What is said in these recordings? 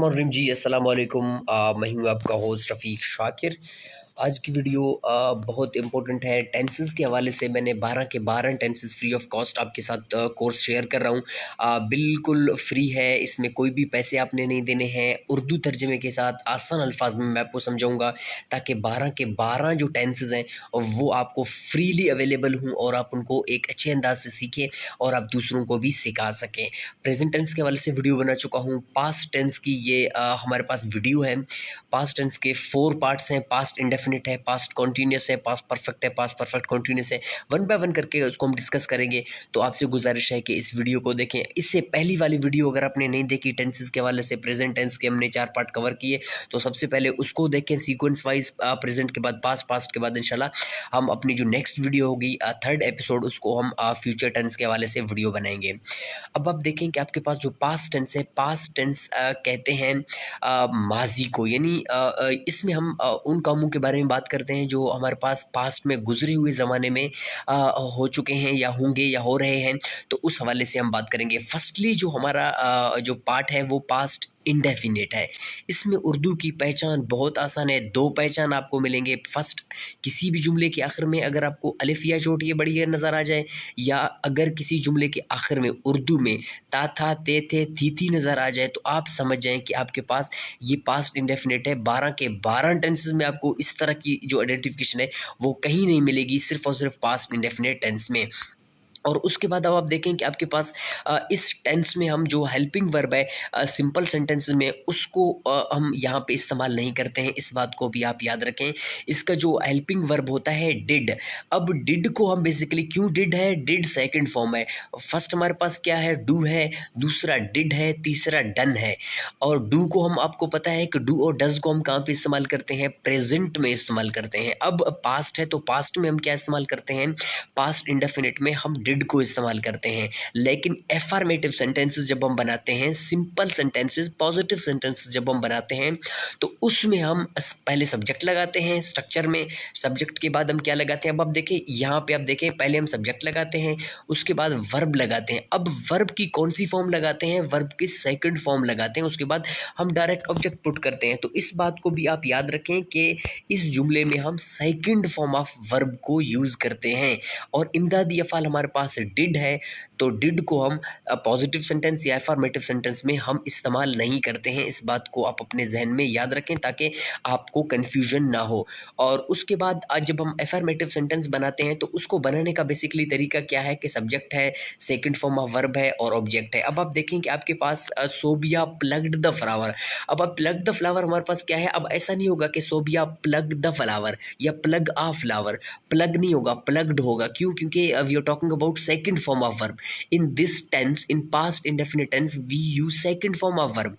जी अस्सलाम वालेकुम। मैं हूँ आपका होस्ट रफ़ीक शाकिर। आज की वीडियो बहुत इम्पोर्टेंट है। टेंसेस के हवाले से मैंने 12 के 12 टेंसेस फ्री ऑफ कॉस्ट आपके साथ कोर्स शेयर कर रहा हूँ। बिल्कुल फ्री है, इसमें कोई भी पैसे आपने नहीं देने हैं। उर्दू तर्जमे के साथ आसान अल्फाज में मैं आपको समझाऊँगा ताकि 12 के 12 जो टेंसेस हैं वो आपको फ्रीली अवेलेबल हों और आप उनको एक अच्छे अंदाज से सीखें और आप दूसरों को भी सिखा सकें। प्रेजेंट टेंस के हवाले से वीडियो बना चुका हूँ। पास्ट टेंस की ये हमारे पास वीडियो है। पास्ट टेंस के 4 पार्ट्स हैं। पास्ट इंडेफिनिट है, पास्ट कॉन्टीन्यूस है, पास्ट परफेक्ट है, पास्ट परफेक्ट कॉन्टीन्यूस है। वन बाय वन करके उसको हम डिस्कस करेंगे। तो आपसे गुजारिश है कि इस वीडियो को देखें। इससे पहली वाली वीडियो अगर आपने नहीं देखी टेंसेस के हवाले से, प्रेजेंट टेंस के हमने 4 पार्ट कवर किए, तो सबसे पहले उसको देखें सीक्वेंस वाइज। प्रेजेंट के बाद पास्ट, पास्ट के बाद इंशाल्लाह हम अपनी जो नेक्स्ट वीडियो होगी 3rd एपिसोड, उसको हम फ्यूचर टेंस के हवाले से वीडियो बनाएंगे। अब आप देखें कि आपके पास जो पास्ट टेंस है, पास्ट टेंस कहते हैं माजी को, यानी इसमें हम उन कामों के बारे में बात करते हैं जो हमारे पास पास्ट में गुजरे हुए ज़माने में हो चुके हैं या होंगे या हो रहे हैं, तो उस हवाले से हम बात करेंगे। फर्स्टली जो हमारा जो पार्ट है वो पास्ट इंडेफिनिट है। इसमें उर्दू की पहचान बहुत आसान है। 2 पहचान आपको मिलेंगे। फर्स्ट, किसी भी जुमले के आखिर में अगर आपको अलिफ या चोट ये बड़ी है नज़र आ जाए, या अगर किसी जुमले के आखिर में उर्दू में ता था ते थे थी थी नज़र आ जाए, तो आप समझ जाएं कि आपके पास ये पास्ट इंडेफिनिट है। 12 के 12 टेंसेस में आपको इस तरह की जो आइडेंटिफिकेशन है वो कहीं नहीं मिलेगी, सिर्फ और सिर्फ पास्ट इंडेफिनिट टेंस में। और उसके बाद अब आप देखें कि आपके पास इस टेंस में हम जो हेल्पिंग वर्ब है सिंपल सेंटेंस में, उसको हम यहाँ पे इस्तेमाल नहीं करते हैं। इस बात को भी आप याद रखें। इसका जो हेल्पिंग वर्ब होता है डिड। अब डिड को हम बेसिकली, क्यों डिड है, डिड सेकंड फॉर्म है। फर्स्ट हमारे पास क्या है, डू है, दूसरा डिड है, तीसरा डन है। और डू को हम, आपको पता है कि डू और डज को हम कहाँ पे इस्तेमाल करते हैं, प्रेजेंट में इस्तेमाल करते हैं। अब पास्ट है तो पास्ट में हम क्या इस्तेमाल करते हैं, पास्ट इंडेफिनिट में हम डिड को इस्तेमाल करते हैं। लेकिन एफर्मेटिव सेंटेंसेस जब हम बनाते हैं, सिंपल सेंटेंसेस, पॉजिटिव सेंटेंसेस जब हम बनाते हैं, तो उसमें हम पहले सब्जेक्ट लगाते हैं स्ट्रक्चर में। सब्जेक्ट के बाद हम क्या लगाते हैं, अब आप देखें यहाँ पे, आप देखें पहले हम सब्जेक्ट लगाते हैं, उसके बाद वर्ब लगाते हैं। अब वर्ब की कौन सी फॉर्म लगाते हैं, वर्ब की सेकंड फॉर्म लगाते हैं। उसके बाद हम डायरेक्ट ऑब्जेक्ट पुट करते हैं। तो इस बात को भी आप याद रखें कि इस जुमले में हम सेकंड फॉर्म ऑफ वर्ब को यूज़ करते हैं। और इमदादी अफ़ाल हमारे पास डिड है, तो डिड को हम पॉजिटिव सेंटेंस या एफर्मेटिव सेंटेंस में हम इस्तेमाल नहीं करते हैं। इस बात को आप अपने जहन में याद रखें ताकि आपको कन्फ्यूजन ना हो। और उसके बाद आज जब हम एफर्मेटिव सेंटेंस बनाते हैं तो उसको बनाने का बेसिकली तरीका क्या है कि सब्जेक्ट है, सेकंड फॉर्म ऑफ वर्ब है और ऑब्जेक्ट है। अब आप देखें कि आपके पास सोबिया प्लग्ड द फ्लावर। अब आप प्लग द फ्लावर हमारे पास क्या है, अब ऐसा नहीं होगा कि सोबिया प्लग द फ्लावर या प्लग आ फ्लावर। प्लग नहीं होगा, प्लग्ड होगा। क्यों? क्योंकि we are talking about second form of verb. In this tense, in past indefinite tense, we use second form of verb.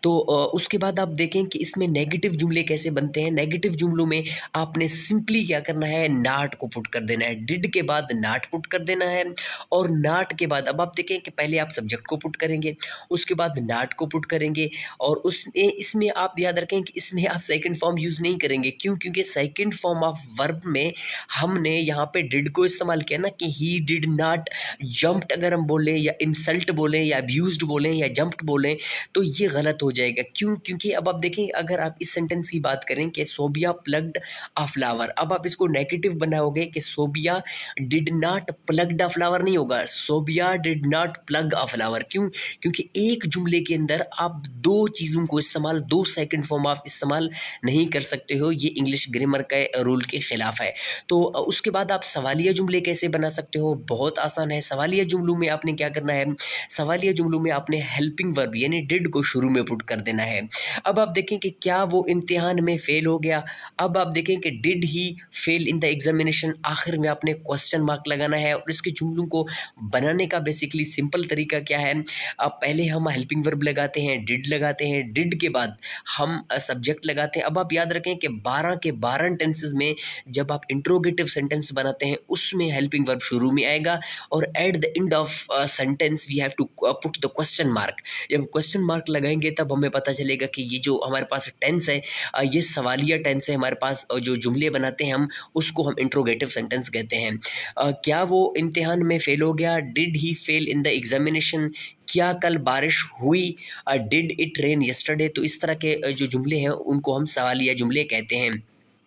तो उसके बाद आप देखें कि इसमें नेगेटिव जुमले कैसे बनते हैं। नेगेटिव जुमलों में आपने सिंपली क्या करना है, नाट को पुट कर देना है। डिड के बाद नाट पुट कर देना है, और नाट के बाद अब आप देखें कि पहले आप सब्जेक्ट को पुट करेंगे, उसके बाद नाट को पुट करेंगे। और इसमें आप याद रखें कि इसमें आप सेकंड फॉर्म यूज़ नहीं करेंगे। क्यों? क्योंकि सेकंड फॉर्म ऑफ वर्ब में हमने यहाँ पे डिड को इस्तेमाल किया ना, कि ही डिड नॉट जम्प्ड अगर हम बोलें, या इंसल्ट बोलें, या अब्यूज्ड बोलें, या जम्प्ड बोलें, तो ये गलत हो जाएगा। क्यों? क्योंकि अब आप देखें, अगर आप इस सेंटेंस की बात करें कि सोबिया प्लग्ड अ फ्लावर, अब आप इसको नेगेटिव बनाओगे कि Sobia did not plugged a flower नहीं होगा, Sobia did not plug a flower. क्यों? क्योंकि एक जुमले के अंदर आप 2 चीज़ों को इस्तेमाल, 2 सेकंड फॉर्म आप इस्तेमाल नहीं कर सकते हो। ये इंग्लिश ग्रामर के रूल के खिलाफ है। तो उसके बाद आप सवालिया जुमले कैसे बना सकते हो, बहुत आसान है। सवालिया जुमलों में आपने क्या करना है, सवालिया जुमलों में आपने हेल्पिंग वर्ब यानी डिड को शुरू में पुट कर देना है। अब आप देखें कि क्या वो इम्तिहान में फेल हो गया। अब आप देखें कि did he fail in the examination, आखिर में आपने क्वेश्चन मार्क लगाना है। और इसके जुमलों को बनाने का बेसिकली सिंपल तरीका क्या है, अब पहले हम हेल्पिंग वर्ब लगाते हैं, डिड लगाते हैं, डिड के बाद हम सब्जेक्ट लगाते हैं। अब आप याद रखें कि 12 के 12 टेंसेस में जब आप इंट्रोगेटिव सेंटेंस बनाते हैं उसमें हेल्पिंग वर्ब शुरू में आएगा, और at the end of sentence we have to put the question mark. जब क्वेश्चन मार्क लगाएंगे पढ़ाएंगे तब हमें पता चलेगा कि ये जो हमारे पास टेंस है ये सवालिया टेंस है। हमारे पास जो जुमले बनाते हैं हम, उसको हम इंट्रोगेटिव सेंटेंस कहते हैं। क्या वो इम्तिहान में फ़ेल हो गया? Did he fail in the examination? क्या कल बारिश हुई? Did it rain yesterday? तो इस तरह के जो जुमले हैं उनको हम सवालिया जुमले कहते हैं।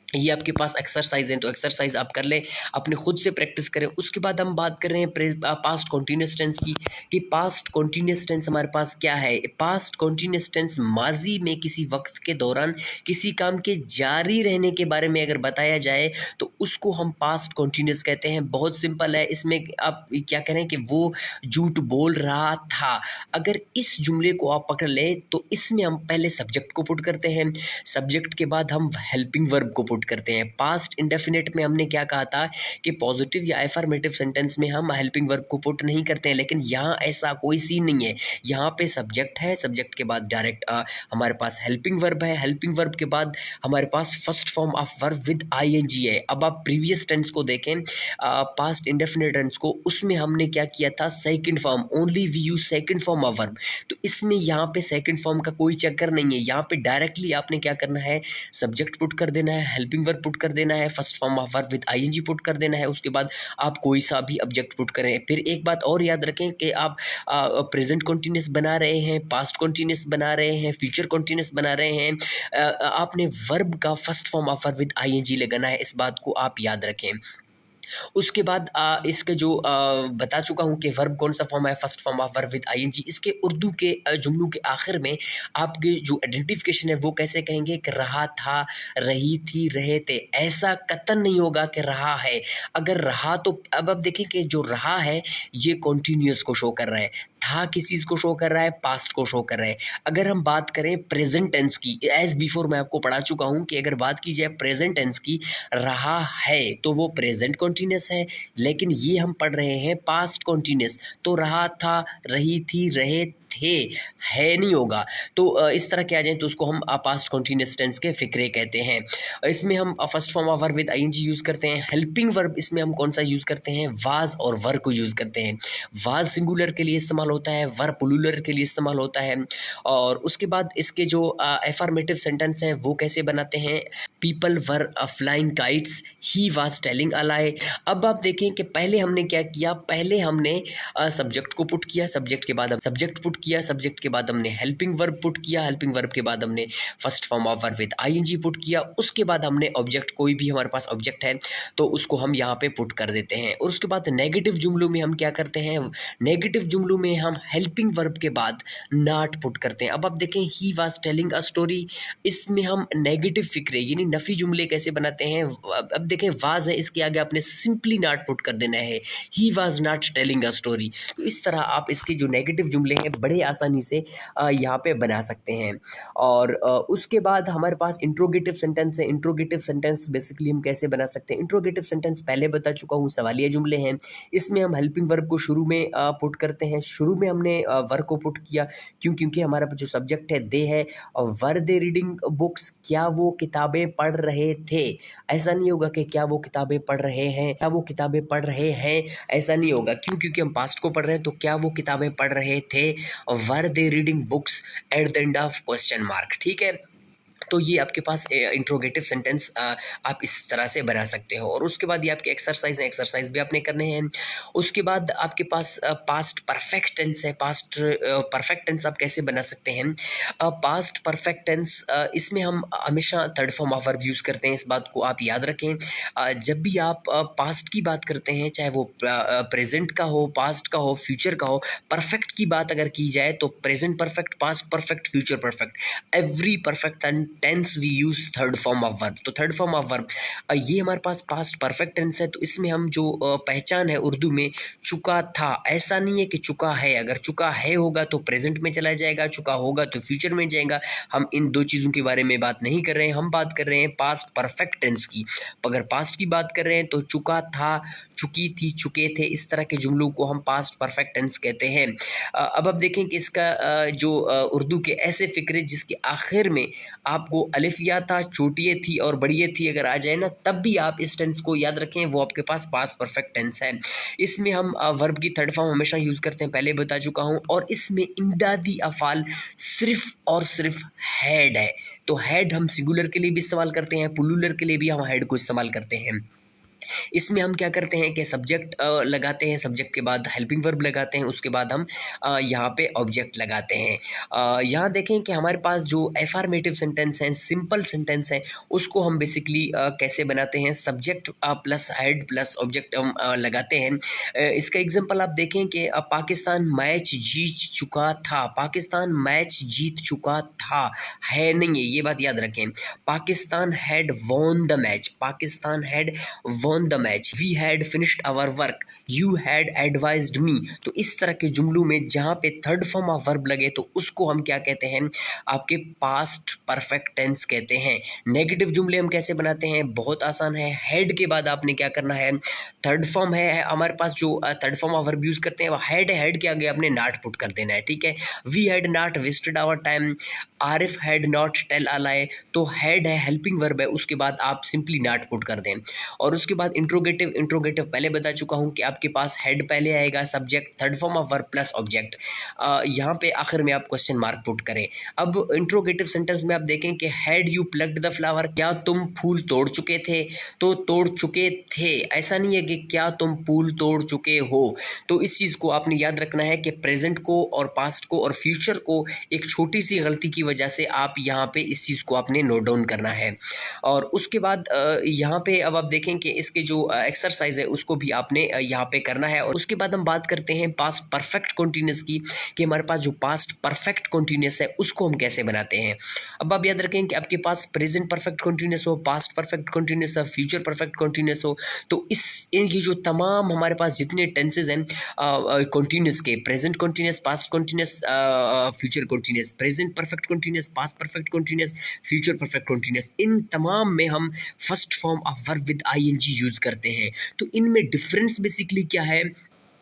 ये आपके पास एक्सरसाइज हैं, तो एक्सरसाइज आप कर लें, अपने खुद से प्रैक्टिस करें। उसके बाद हम बात कर रहे हैं पास्ट कॉन्टीन्यूस टेंस की, कि पास्ट कॉन्टीन्यूस टेंस हमारे पास क्या है। पास्ट कॉन्टीन्यूस टेंस माजी में किसी वक्त के दौरान किसी काम के जारी रहने के बारे में अगर बताया जाए तो उसको हम पास्ट कॉन्टीन्यूस कहते हैं। बहुत सिंपल है, इसमें आप क्या करें कि वो झूठ बोल रहा था। अगर इस जुमले को आप पकड़ लें तो इसमें हम पहले सब्जेक्ट को पुट करते हैं, सब्जेक्ट के बाद हम हेल्पिंग वर्ब को पुट करते हैं। पास्ट इंडेफिनिट में हमने क्या कहा था कि पॉजिटिव या एफर्मेटिव सेंटेंस में हम हेल्पिंग वर्ब को पुट नहीं करते हैं, लेकिन यहाँ ऐसा कोई सीन नहीं है। यहाँ पे सब्जेक्ट है, सब्जेक्ट के बाद डायरेक्ट हमारे पास हेल्पिंग वर्ब है, हेल्पिंग वर्ब के बाद हमारे पास first form of verb with ING है। अब आप प्रीवियस टेंस को देखें, पास्ट इंडेफिनिट टेंस को, उसमें हमने क्या किया था, second form, only we use second form of verb. तो इसमें यहाँ पे सेकंड फॉर्म का कोई चक्कर नहीं है। यहाँ पे डायरेक्टली आपने क्या करना है, सब्जेक्ट पुट कर देना है, हेल्पिंग वर्ब पुट कर देना है, first form of verb with I N G put कर देना है, उसके बाद आप कोई सा भी ऑब्जेक्ट पुट करें। फिर एक बात और याद रखें कि आप प्रेजेंट कॉन्टिन्यूस बना रहे हैं, पास्ट कॉन्टिन्यूस बना रहे हैं, फ्यूचर कॉन्टिन्यूस बना रहे हैं, आपने वर्ब का first form of verb with I N G लगाना है। इस बात को आप याद रखें। उसके बाद इसके जो बता चुका हूँ कि वर्ब कौन सा फॉर्म है, first form of verb with I N G. इसके उर्दू के जुमलों के आखिर में आपके जो आइडेंटिफिकेशन है वो कैसे कहेंगे कि रहा था, रही थी, रहे थे। ऐसा कतन नहीं होगा कि रहा है। अगर रहा तो अब आप देखें कि जो रहा है ये कॉन्टीन्यूस को शो कर रहा है, था किस चीज़ को शो कर रहा है, पास्ट को शो कर रहा है। अगर हम बात करें प्रेजेंट टेंस की, एज बिफोर मैं आपको पढ़ा चुका हूँ कि अगर बात की जाए प्रेजेंट टेंस की, रहा है तो वो प्रेजेंट कॉन्टीन्यूस है, लेकिन ये हम पढ़ रहे हैं पास्ट कॉन्टीन्यूस। तो रहा था, रही थी, रहे थे, है नहीं होगा। तो इस तरह के आ जाए तो उसको हम पास्ट कॉन्टीन्यूस टेंस के फिक्रे कहते हैं। इसमें हम first form of verb with ING use करते हैं। हेल्पिंग वर्ब इसमें हम कौन सा यूज़ करते हैं, वाज और वर को यूज़ करते हैं। वाज सिंगुलर के लिए इस्तेमाल होता है, वर प्लूरल के लिए इस्तेमाल होता है। और उसके बाद इसके जो एफर्मेटिव सेंटेंस हैं वो कैसे बनाते हैं, people were flying kites, he was telling a lie. अब आप देखें कि पहले हमने क्या किया, पहले हमने सब्जेक्ट को पुट किया, सब्जेक्ट के बाद हम सब्जेक्ट पुट किया, सब्जेक्ट के बाद हमने हेल्पिंग वर्ब पुट किया, हेल्पिंग वर्ब के बाद हमने first form of verb with I N G put किया, उसके बाद हमने ऑब्जेक्ट, कोई भी हमारे पास ऑब्जेक्ट है तो उसको हम यहाँ पे पुट कर देते हैं। और उसके बाद नेगेटिव जुमलों में हम क्या करते हैं, नेगेटिव जुमलों में हम हेल्पिंग वर्ब के बाद नॉट पुट करते हैं। अब आप देखें, ही वाज टेलिंग अ स्टोरी, इसमें हम नेगेटिव फिक्रे यानी नफी जुमले कैसे बनाते हैं। अब देखें वाज है, इसके आगे आपने सिंपली नॉट पुट कर देना है, he was not telling a story. तो इस तरह आप इसके जो नेगेटिव जुमले हैं बड़े आसानी से यहाँ पे बना सकते हैं। और उसके बाद हमारे पास इंट्रोगेटिव सेंटेंस है। इंट्रोगेटिव सेंटेंस बेसिकली हम कैसे बना सकते हैं, इंट्रोगेटिव सेंटेंस पहले बता चुका हूँ, सवालिया जुमले हैं। इसमें हम हेल्पिंग वर्ब को शुरू में पुट करते हैं। शुरू में हमने वर्ब को पुट किया क्योंकि हमारा जो सब्जेक्ट है दे है, और वर दे रीडिंग बुक्स, क्या वो किताबें पढ़ रहे थे। ऐसा नहीं होगा कि क्या वो किताबें पढ़ रहे हैं, क्या वो किताबें पढ़ रहे हैं, ऐसा नहीं होगा। क्यों? क्योंकि हम पास्ट को पढ़ रहे हैं, तो क्या वो किताबें पढ़ रहे थे, were they reading books at the end of question mark. ठीक है, तो ये आपके पास इंट्रोगेटिव सेंटेंस आप इस तरह से बना सकते हो। और उसके बाद ये आपके एक्सरसाइज है, एक्सरसाइज भी आपने करने हैं। उसके बाद आपके पास पास्ट परफेक्ट टेंस है। पास्ट परफेक्ट टेंस आप कैसे बना सकते हैं, पास्ट परफेक्ट टेंस इसमें हम हमेशा third form of verb use करते हैं, इस बात को आप याद रखें। जब भी आप पास्ट की बात करते हैं, चाहे वो प्रेजेंट का हो, पास्ट का हो, फ्यूचर का हो, परफेक्ट की बात अगर की जाए तो present perfect, past perfect, future perfect, every perfect and tense we use third form of verb. तो थर्ड फॉर्म ऑफ वर्ब ये हमारे पास पास्ट परफेक्ट टेंस है। तो इसमें हम जो पहचान है उर्दू में, चुका था, ऐसा नहीं है कि चुका है। अगर चुका है होगा तो प्रेजेंट में चला जाएगा, चुका होगा तो फ्यूचर में जाएगा। हम इन दो चीज़ों के बारे में बात नहीं कर रहे हैं, हम बात कर रहे हैं पास्ट परफेक्ट टेंस की। अगर पास्ट की बात कर रहे हैं तो चुका था, चुकी थी, चुके थे, इस तरह के जुमलों को हम पास्ट परफेक्ट टेंस कहते हैं। अब आप देखें कि इसका जो उर्दू के ऐसे फिक्रे जिसके आखिर में आपको अलिफिया था, चोटिये थी और बड़िये थी अगर आ जाए ना, तब भी आप इस टेंस को याद रखें, वो आपके पास पास्ट परफेक्ट टेंस है। इसमें हम वर्ब की थर्ड फॉर्म हमेशा यूज़ करते हैं, पहले बता चुका हूँ। और इसमें इमदादी अफ़ाल सिर्फ और सिर्फ हैड है। तो हैड हम सिंगुलर के लिए भी इस्तेमाल करते हैं, प्लूरल के लिए भी हम हैड को इस्तेमाल करते हैं। इसमें हम क्या करते हैं कि सब्जेक्ट लगाते हैं, सब्जेक्ट के बाद हेल्पिंग वर्ब लगाते हैं, उसके बाद हम यहाँ पे ऑब्जेक्ट लगाते हैं। यहाँ देखें कि हमारे पास जो एफर्मेटिव सेंटेंस हैं, सिंपल सेंटेंस हैं, उसको हम बेसिकली कैसे बनाते हैं, subject plus head plus object हम लगाते हैं। इसका एग्जांपल आप देखें कि पाकिस्तान मैच जीत चुका था, पाकिस्तान मैच जीत चुका था, है नहीं है, ये बात याद रखें। Pakistan had won the match, Pakistan had won the match, we had finished our work, you had advised me। तो इस तरह के जुमलों में जहाँ पे थर्ड फॉर्म ऑफ वर्ब लगे तो उसको हम क्या कहते हैं, आपके पास्ट परफेक्ट टेंस कहते हैं। नेगेटिव जुमले हम कैसे बनाते हैं, बहुत आसान है। हेड के बाद आपने क्या करना है, थर्ड फॉर्म है हमारे पास, जो third form of verb use करते हैं वो हेड है, हेड के आगे आपने नॉट पुट कर देना है, ठीक है। We had not wasted our time, Arif had not tell a lie. तो हेड है, हेल्पिंग वर्ब है, उसके बाद आप सिंपली नॉट पुट कर दें। और उसके बाद इंट्रोगेटिव, इंट्रोगेटिव पहले बता चुका हूँ कि आपके पास हेड पहले आएगा, subject, third form of verb plus object. यहाँ पे आखिर में आप क्वेश्चन मार्क पुट करें। अब इंट्रोगेटिव सेंटेंस में आप देखें कि had you plugged the flower, क्या तुम फूल तोड़ चुके थे, तो तोड़ चुके थे, ऐसा नहीं है कि क्या तुम फूल तोड़ चुके हो। तो इस चीज़ को आपने याद रखना है कि प्रेजेंट को और पास्ट को और फ्यूचर को एक छोटी सी गलती की वजह से आप यहाँ पे इस चीज़ को आपने नोट डाउन करना है। और उसके बाद यहाँ पे अब आप देखें कि इसके जो एक्सरसाइज है उसको भी आपने यहाँ पे करना है। और उसके बाद हम बात करते हैं पास्ट परफेक्ट कॉन्टिन्यूस की, कि हमारे पास जो पास्ट परफेक्ट कॉन्टिन्यूस है उसको हम कैसे बनाते हैं। अब आप याद रखें कि आपके पास प्रेजेंट परफेक्ट कॉन्टिन्यूस हो, पास्ट परफेक्ट कॉन्टिन्यूस हो, फ्यूचर परफेक्ट कॉन्टिन्यूस हो, तो इनकी जो तमाम हमारे पास जितने टेंसेज हैं कॉन्टिन्यूस के, present continuous, past continuous, future continuous, present perfect continuous, past perfect continuous, future perfect continuous, इन तमाम में हम first form of verb with ING use करते हैं। तो इनमें डिफरेंस बेसिकली क्या है,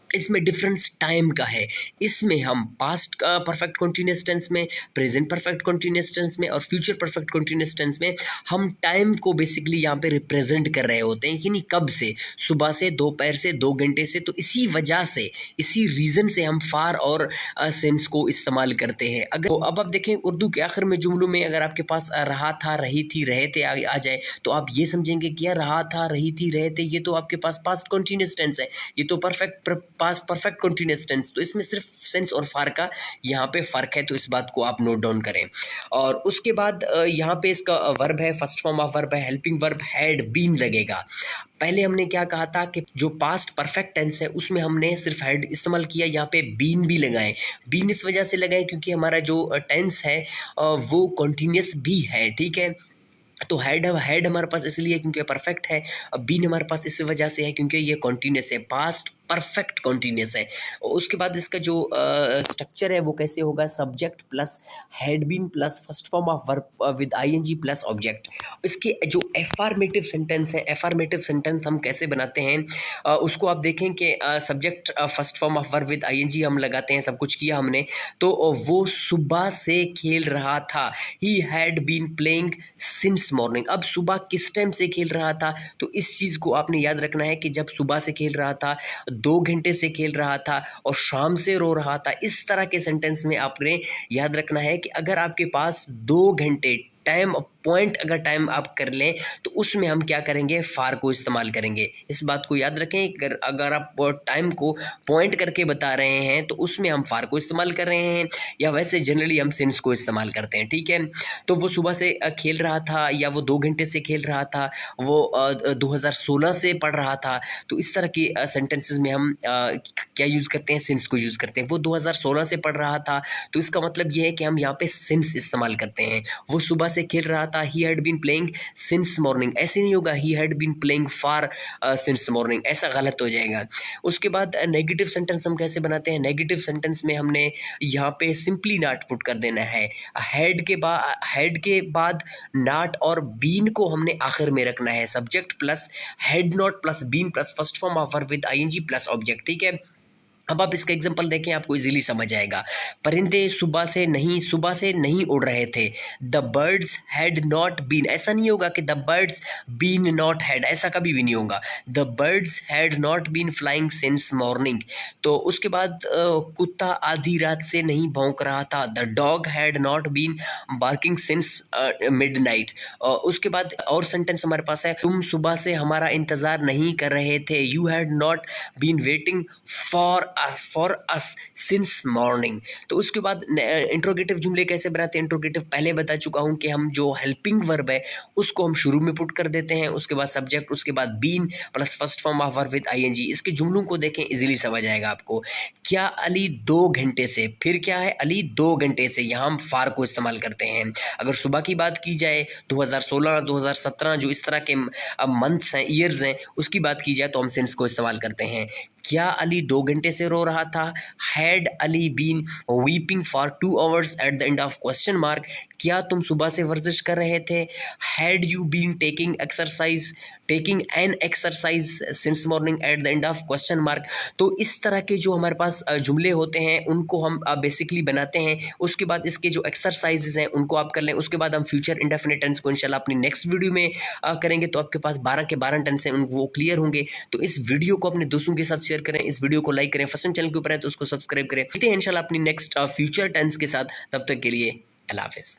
इसमें डिफरेंस टाइम का है। इसमें हम पास्ट का परफेक्ट कॉन्टिन्यूस टेंस में, प्रेजेंट परफेक्ट कॉन्टिन्यूस टेंस में और फ्यूचर परफेक्ट कॉन्टिन्यूस टेंस में हम टाइम को बेसिकली यहाँ पे रिप्रेजेंट कर रहे होते हैं, यानी कब से, सुबह से, दोपहर से, 2 घंटे से। तो इसी वजह से, इसी रीज़न से हम फार और सेंस को इस्तेमाल करते हैं। अगर तो अब आप देखें उर्दू के आखिर में जुमलों में अगर आपके पास रहा था, रही थी, रहे थे आ जाए, तो आप ये समझेंगे कि यार रहा था, रही थी, रहे थे, ये तो आपके पास पास्ट कॉन्टिन्यूस टेंस है, ये तो पास्ट परफेक्ट कॉन्टिन्यूस टेंस। तो इसमें सिर्फ सेंस और फार का यहाँ पे फ़र्क है, तो इस बात को आप नोट डाउन करें। और उसके बाद यहाँ पे इसका वर्ब है, फर्स्ट फॉर्म ऑफ वर्ब है, हेल्पिंग वर्ब हैड बीन लगेगा। पहले हमने क्या कहा था कि जो पास्ट परफेक्ट टेंस है उसमें हमने सिर्फ हैड इस्तेमाल किया, यहाँ पे बीन भी लगाएं। बीन इस वजह से लगाएं क्योंकि हमारा जो टेंस है वो कॉन्टिन्यूस भी है, ठीक है। तो हेड हमारे पास इसलिए क्योंकि परफेक्ट है, बीन हमारे पास इस वजह से है क्योंकि ये कॉन्टिन्यूस है, पास्ट परफेक्ट कॉन्टिन्यूस है। उसके बाद इसका जो स्ट्रक्चर है वो कैसे होगा, subject plus had been plus first form of verb with I N G plus object. इसके जो एफर्मेटिव सेंटेंस है, एफर्मेटिव सेंटेंस हम कैसे बनाते हैं, उसको आप देखें कि subject first form of verb with I N G हम लगाते हैं, सब कुछ किया हमने। तो वो सुबह से खेल रहा था, he had been playing since morning. अब सुबह किस टाइम से खेल रहा था, तो इस चीज़ को आपने याद रखना है कि जब सुबह से खेल रहा था, 2 घंटे से खेल रहा था और शाम से रो रहा था। इस तरह के सेंटेंस में आपने याद रखना है कि अगर आपके पास 2 घंटे टाइम पॉइंट अगर टाइम आप कर लें तो उसमें हम क्या करेंगे, फार को इस्तेमाल करेंगे। इस बात को याद रखें, अगर आप टाइम को पॉइंट करके बता रहे हैं तो उसमें हम फार को इस्तेमाल कर रहे हैं, या वैसे जनरली हम सिंस को इस्तेमाल करते हैं, ठीक है। तो वो सुबह से खेल रहा था, या वो 2 घंटे से खेल रहा था, वो 2016 से पढ़ रहा था। तो इस तरह की सेंटेंसेस में हम क्या यूज़ करते हैं, सिंस को यूज़ करते हैं। वो 2016 से पढ़ रहा था, तो इसका मतलब ये है कि हम यहाँ पे सिंस इस्तेमाल करते हैं। वो सुबह से खेल रहा था, he had been playing since morning, ऐसे नहीं होगा he had been playing for since morning, ऐसा गलत हो जाएगा। उसके बाद नेगेटिव सेंटेंस हम कैसे बनाते हैं, नेगेटिव सेंटेंस में हमने यहाँ पे सिंपली नॉट पुट कर देना है। हेड के बाद नॉट और बीन को हमने आखिर में रखना है, subject plus had not plus been plus first form of verb with I N G plus object, ठीक है। अब आप इसका एग्जांपल देखें, आपको इजीली समझ आएगा। परिंदे सुबह से नहीं उड़ रहे थे। The birds had not been, ऐसा नहीं होगा कि the birds been not had, ऐसा कभी भी नहीं होगा। The birds had not been flying since morning. तो उसके बाद कुत्ता आधी रात से नहीं भौंक रहा था। The dog had not been barking since midnight. उसके बाद और सेंटेंस हमारे पास है, तुम सुबह से हमारा इंतजार नहीं कर रहे थे। You had not been waiting for us since morning. तो उसके बाद इंट्रोगेटिव जुमले कैसे बनाते हैं, इंट्रोगेटिव पहले बता चुका हूं कि हम जो हेल्पिंग वर्ब है उसको हम शुरू में पुट कर देते हैं, उसके बाद सब्जेक्ट, उसके बाद been plus first form of verb with I N G. इसके जुमलों को देखें, इजीली समझ आएगा आपको। क्या अली 2 घंटे से, फिर क्या है, अली 2 घंटे से, यहाँ हम फार को इस्तेमाल करते हैं। अगर सुबह की बात की जाए 2016 2017 जो इस तरह के मंथ्स हैं, ईयर्स हैं, उसकी बात की जाए तो हम सिंस को इस्तेमाल करते हैं। क्या अली 2 घंटे से रो रहा था? Had Ali been weeping for 2 hours at the end of question mark. क्या तुम सुबह से वर्जिश कर रहे थे? Had you been taking an exercise since morning at the end of question mark. तो इस तरह के जो हमारे पास जुमले होते हैं उनको हम बेसिकली बनाते हैं। उसके बाद इसके जो एक्सरसाइजेज हैं उनको आप कर लें। उसके बाद हम फ्यूचर इंडेफिनिट टेंस को इंशाल्लाह अपनी नेक्स्ट वीडियो में करेंगे। तो आपके पास 12 के 12 टेंस हैं, वो क्लियर होंगे। तो इस वीडियो को अपने दोस्तों के साथ शेयर करें, इस वीडियो को लाइक करें। फर्स्ट टाइम चैनल के ऊपर है तो उसको सब्सक्राइब करें। मिलते हैं इंशाल्लाह अपनी नेक्स्ट फ्यूचर टेंस के साथ। तब तक के लिए अल्लाह हाफिज़।